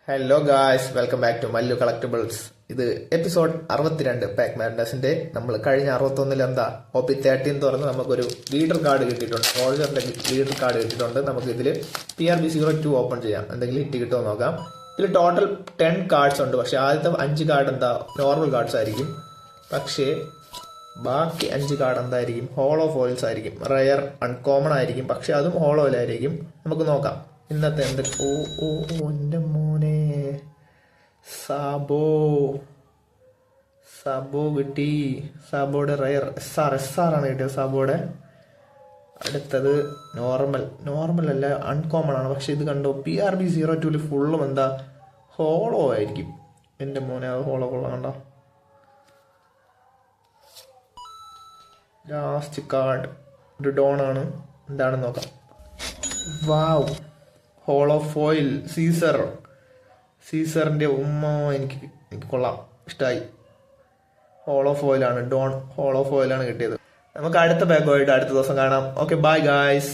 Hello guys, welcome back to Mallu collectibles. ഇത് episode 62 pack മാഡ്നസിന്റെ. നമ്മൾ കഴിഞ്ഞ 61 എന്താ OP13 തുറന്ന് നമുക്കൊരു ലീഡർ കാർഡ് കിട്ടിയിട്ടുണ്ട്. സോൾജറിന്റെ ലീഡർ കാർഡ് കിട്ടിയിട്ടുണ്ട്. നമുക്ക് ഇതിൽ PRB02 ഓപ്പൺ ചെയ്യാം, എന്തെങ്കിലും ഹിറ്റ് കിട്ടുമോ നോക്കാം. ഇതിൽ ടോട്ടൽ 10 കാർഡ്സ് ഉണ്ട്. പക്ഷെ ആദ്യത്തെ 5 കാർഡ് എന്താ നോർമൽ കാർഡ്സ് ആയിരിക്കും. പക്ഷേ ബാക്കി 5 കാർഡ് എന്തായിരിക്കും? ഹോളോ ഫോയിൽസ് ആയിരിക്കും. റയർ അൺകോമൺ ആയിരിക്കും, പക്ഷെ അതും ഹോളോയിലായിരിക്കും. നമുക്ക് നോക്കാം ഇന്നത്തെ എന്ത്. ഓ ഓ ഓ എൻ്റെ മോനെ, സാബോ സാബോ കിട്ടി. സാബോയുടെ റയർ എസ് ആർ ആണ് കിട്ടിയത്. സാബോയുടെ അടുത്തത് നോർമൽ അല്ല, അൺകോമൺ ആണ്. പക്ഷെ ഇത് കണ്ടോ, PRB02 ഫുള്ളും എന്താ ഹോളോ ആയിരിക്കും. എൻ്റെ മോനെ, അത് ഹോളോ കൊള്ളാം. കണ്ടോ, ലാസ്റ്റ് കാർഡ് ഒരു ഡോൺ ആണ്. എന്താണെന്ന് നോക്കാം. വാവ്, ഹോളോ ഫോയിൽ സീസറിന്റെ ഉമ്മ. എനിക്ക് കൊള്ളാം, ഇഷ്ടമായി. ഹോളോ ഫോയിലാണ്, ഡോൺ ഹോളോ ഫോയിലാണ് കിട്ടിയത്. നമുക്ക് അടുത്ത ബാഗുമായിട്ട് അടുത്ത ദിവസം കാണാം. Okay, bye guys.